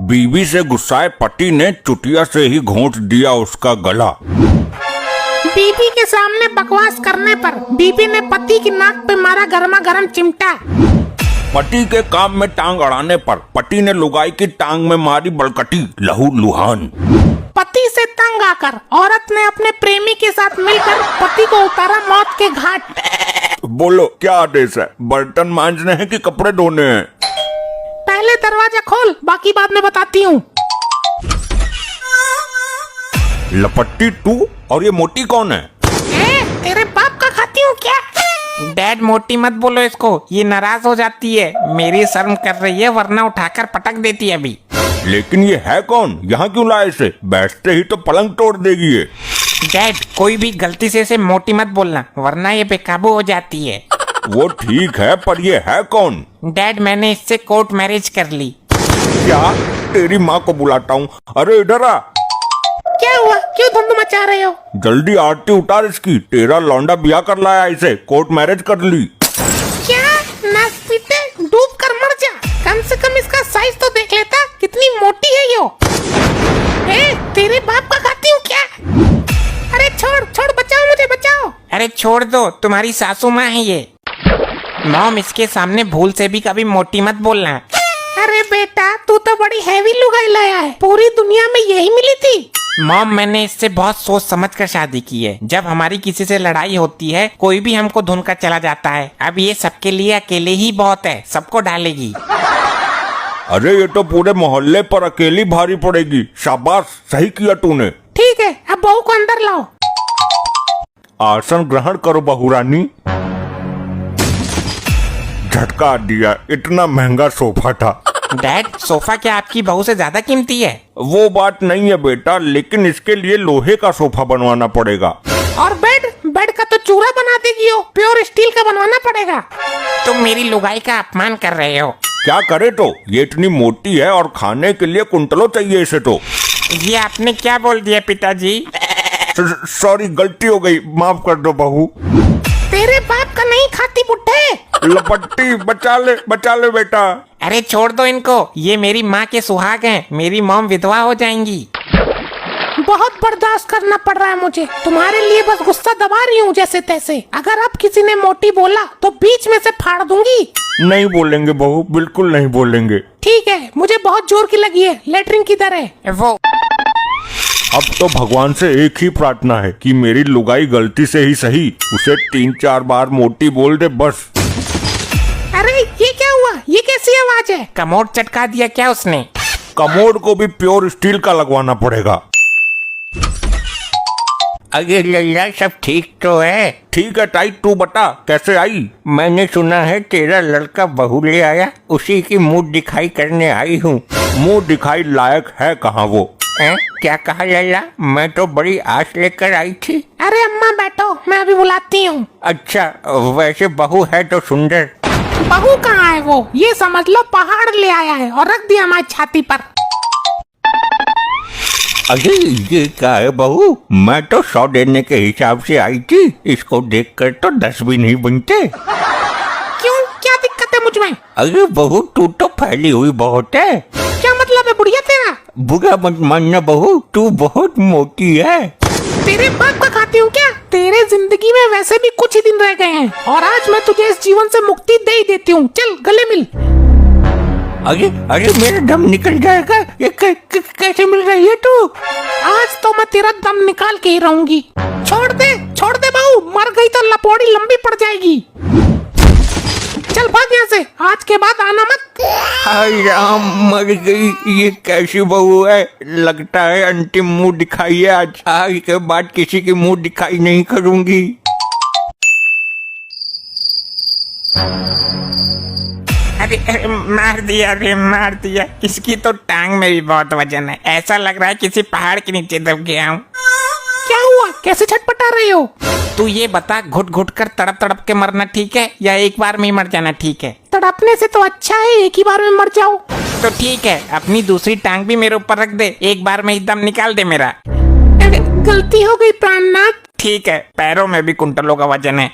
बीवी से गुस्साए पति ने चुटिया से ही घोंट दिया उसका गला। बीवी के सामने बकवास करने पर बीवी ने पति की नाक पे मारा गर्मा गर्म चिमटा। पति के काम में टांग अड़ाने पर पति ने लुगाई की टांग में मारी बलकटी, लहू लुहान। पति से तंग आकर औरत ने अपने प्रेमी के साथ मिलकर पति को उतारा मौत के घाट। बोलो क्या आदेश है, बर्तन मांजने हैं कि कपड़े धोने हैं? पहले दरवाजा खोल, बाकी बाद में बताती हूँ। लपट्टी तू और ये मोटी कौन है? तेरे बाप का खाती हूँ क्या? डैड मोटी मत बोलो इसको, ये नाराज हो जाती है। मेरी शर्म कर रही है वरना उठाकर पटक देती है अभी। लेकिन ये है कौन? यहाँ क्यों लाए इसे? बैठते ही तो पलंग तोड़ देगी ये। डैड कोई भी गलती से इसे मोटी मत बोलना वरना ये बेकाबू हो जाती है। वो ठीक है पर ये है कौन? डैड मैंने इससे कोर्ट मैरिज कर ली। क्या? तेरी माँ को बुलाता हूँ। अरे इधर आ। क्या हुआ? क्यों धुंध मचा रहे हो? जल्दी आरती उतार इसकी, तेरा लौंडा ब्याह कर लाया इसे, कोर्ट मैरिज कर ली। क्या? नाक पीटे डूब कर मर जा। कम से कम इसका साइज तो देख लेता, कितनी मोटी है यो। तेरे बाप का खाती हूँ क्या? अरे छोड़ छोड़, बचाओ मुझे, बचाओ। अरे छोड़ दो, तुम्हारी सासू माँ है ये। मॉम इसके सामने भूल से भी कभी मोटी मत बोलना। अरे बेटा तू तो बड़ी हैवी लुगाई लाया है, पूरी दुनिया में यही मिली थी। मॉम मैंने इससे बहुत सोच समझ कर शादी की है। जब हमारी किसी से लड़ाई होती है कोई भी हमको धुन कर चला जाता है। अब ये सबके लिए अकेले ही बहुत है, सबको डालेगी। अरे ये तो पूरे मोहल्ले पर अकेली भारी पड़ेगी। शाबाश, सही किया तूने। ठीक है, अब बहू को अंदर लाओ। आसन ग्रहण करो बहू रानी। झटका दिया, इतना महंगा सोफा था। डैड सोफा क्या आपकी बहू से ज्यादा कीमती है? वो बात नहीं है बेटा, लेकिन इसके लिए लोहे का सोफा बनवाना पड़ेगा। और बेड का तो चूरा बना देगी हो, प्योर स्टील का बनवाना पड़ेगा। तुम मेरी लुगाई का अपमान कर रहे हो। क्या करे तो? ये इतनी मोटी है और खाने के लिए कुंटलों चाहिए इसे तो। ये आपने क्या बोल दिया पिताजी? सॉरी, गलती हो गई, माफ कर दो बहू। तेरे बाप का नहीं खाती बुड्ढे। लपट्टी बचा ले बेटा। अरे छोड़ दो इनको, ये मेरी माँ के सुहाग हैं। मेरी मॉम विधवा हो जाएंगी। बहुत बर्दाश्त करना पड़ रहा है मुझे, तुम्हारे लिए बस गुस्सा दबा रही हूँ जैसे तैसे। अगर अब किसी ने मोटी बोला तो बीच में से फाड़ दूंगी। नहीं बोलेंगे बहू, बिल्कुल नहीं बोलेंगे। ठीक है, मुझे बहुत जोर की लगी है। लेटरिन किधर है? वो अब तो भगवान से एक ही प्रार्थना है कि मेरी लुगाई गलती से ही सही उसे 3-4 बार मोटी बोल दे बस। अरे ये क्या हुआ? ये कैसी आवाज है? कमोड चटका दिया क्या उसने? कमोड को भी प्योर स्टील का लगवाना पड़ेगा। अरे लल्ला सब ठीक तो है? ठीक है ताई, तू बता कैसे आई? मैंने सुना है तेरा लड़का बहू ले आया, उसी की मुंह दिखाई करने आई हूँ। मुंह दिखाई लायक है कहाँ वो? क्या कहा लल्ला? मैं तो बड़ी आस लेकर आई थी। अरे अम्मा बैठो, मैं अभी बुलाती हूँ। अच्छा वैसे बहू है तो सुंदर। बहू कहाँ है वो? ये समझ लो पहाड़ ले आया है और रख दिया हमारी छाती पर। अरे ये क्या है बहू? मैं तो 100 देने के हिसाब से आई थी, इसको देखकर तो 10 भी नहीं बनते। क्यों, क्या दिक्कत है मुझ में? अरे बहू तू तो फैली हुई बहुत है। क्या मतलब है बुढ़िया तेरा? बुरा मत मानना बहू, तू बहुत मोटी है। तेरे बाप का खाती हूँ क्या? तेरे जिंदगी में वैसे भी कुछ ही दिन रह गए हैं और आज मैं तुझे इस जीवन से मुक्ति दे ही देती हूँ। चल गले मिल। अरे अरे मेरा दम निकल जाएगा, ये कैसे मिल रही है तू? आज तो मैं तेरा दम निकाल के ही रहूंगी। छोड़ दे बहू, मर गई तो लपौड़ी लंबी पड़ जाएगी। चल भाग यहाँ से, आज के बाद आना मत। हाय राम, मर गई। ये कैसी बहू है? लगता है अंतिम मुंह दिखाई है आज के बाद किसी की मुंह दिखाई नहीं करूंगी। अरे मार दिया, अरे मार दिया। इसकी तो टांग में भी बहुत वजन है, ऐसा लग रहा है किसी पहाड़ के नीचे दब गया हूँ। क्या हुआ? कैसे छटपटा रहे हो? तू ये बता, घुट घुट कर तड़प तड़प के मरना ठीक है या एक बार में ही मर जाना ठीक है? तड़पने से तो अच्छा है एक ही बार में मर जाओ। तो ठीक है, अपनी दूसरी टांग भी मेरे ऊपर रख दे, एक बार में ही दम निकाल दे मेरा। गलती हो गई प्राणनाथ। ठीक है, पैरों में भी कुंटलों का वजन है।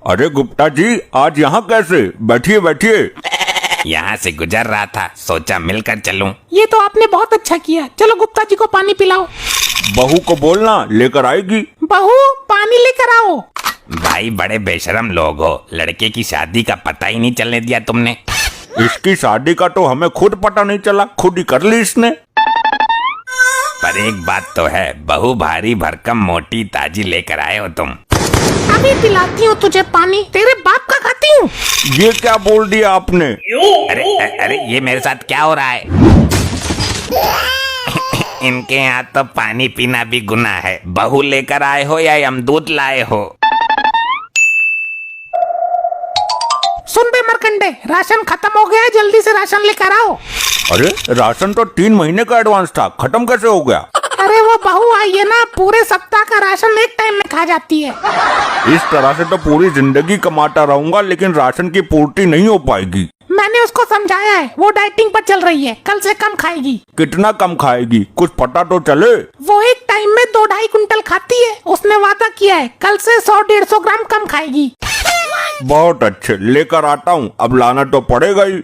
अरे गुप्ता जी, आज यहाँ कैसे? बैठिए बैठिए। यहाँ से गुजर रहा था, सोचा मिलकर चलूं। ये तो आपने बहुत अच्छा किया। चलो गुप्ता जी को पानी पिलाओ। बहू को बोलना लेकर आएगी। बहू पानी लेकर आओ। भाई बड़े बेशरम लोग हो, लड़के की शादी का पता ही नहीं चलने दिया तुमने। इसकी शादी का तो हमें खुद पता नहीं चला, खुद ही कर ली इसने। पर एक बात तो है, बहू भारी भरकम मोटी ताजी लेकर आए हो तुम। अभी पिलाती हूँ तुझे पानी, तेरे बाप का खाती हूँ। ये क्या बोल दिया आपने? अरे ये मेरे साथ क्या हो रहा है? इनके यहाँ तो पानी पीना भी गुनाह है। बहू लेकर आए हो या यमदूत लाए हो? सुन बे मरकंडे, राशन खत्म हो गया है, जल्दी से राशन लेकर आओ। अरे राशन तो 3 महीने का एडवांस था, खत्म कैसे हो गया? अरे वो बहू आई है ना, पूरे सप्ताह का राशन एक टाइम में खा जाती है। इस तरह से तो पूरी जिंदगी कमाता रहूंगा, लेकिन राशन की पूर्ति नहीं हो पाएगी। मैंने उसको समझाया है, वो डाइटिंग पर चल रही है, कल से कम खाएगी। कितना कम खाएगी, कुछ पता तो चले। वो एक टाइम में 2-2.5 कुंटल खाती है। उसने वादा किया है कल से 100-150 ग्राम कम खाएगी। बहुत अच्छे, लेकर आता हूँ, अब लाना तो पड़ेगा ही।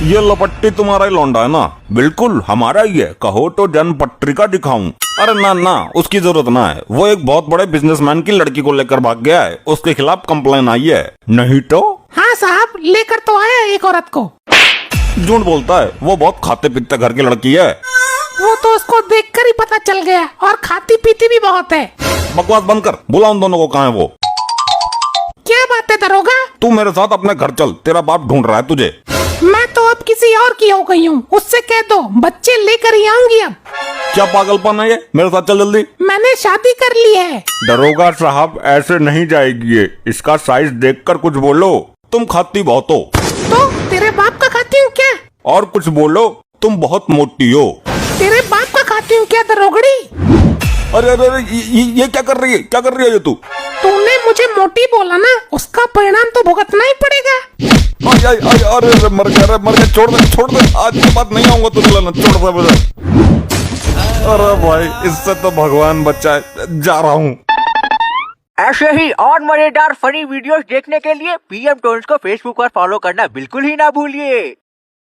ये लपट्टी तुम्हारा ही लौंडा है ना? बिल्कुल हमारा ही है, कहो तो जन्म पत्रिका दिखाऊं? अरे ना ना, उसकी जरूरत ना है। वो एक बहुत बड़े बिजनेसमैन की लड़की को लेकर भाग गया है, उसके खिलाफ कंप्लेन आई है। नहीं तो? हाँ साहब, लेकर तो आया एक औरत को। झूठ बोलता है, वो बहुत खाते पीते घर की लड़की है। वो तो उसको देखकर ही पता चल गया, और खाती पीती भी बहुत है। बकवास बंद कर, बुला उन दोनों को। कहाँ है वो? क्या बात है दरोगा? तू मेरे साथ अपने घर चल, तेरा बाप ढूंढ रहा है तुझे। मैं तो अब किसी और की हो गई हूँ, उससे कह दो बच्चे लेकर ही आऊंगी अब। क्या पागलपन है ये? मेरे साथ चल जल्दी। मैंने शादी कर ली है। दरोगा साहब ऐसे नहीं जाएगी ये, इसका साइज देखकर कुछ बोलो। तुम खाती बहुत हो। तो तेरे बाप का खाती हूँ क्या? और कुछ बोलो, तुम बहुत मोटी हो। तेरे बाप का खाती हूँ क्या दरोगड़ी? अरे अरे अरे, ये क्या कर रही है? क्या कर रही है ये तू? तूने मुझे मोटी बोला ना, उसका परिणाम तो भुगतना ही पड़ेगा। आई आई आई, अरे मर गया, छोड़ दे, आज के बाद नहीं आऊंगा तुझे लाना, छोड़ दे मुझे। अरे भाई, इससे तो भगवान बचाए, जा रहा हूँ। ऐसे ही और मजेदार फनी वीडियोस देखने के लिए PM टोन्स को फेसबुक पर फॉलो करना बिल्कुल ही ना भूलिए।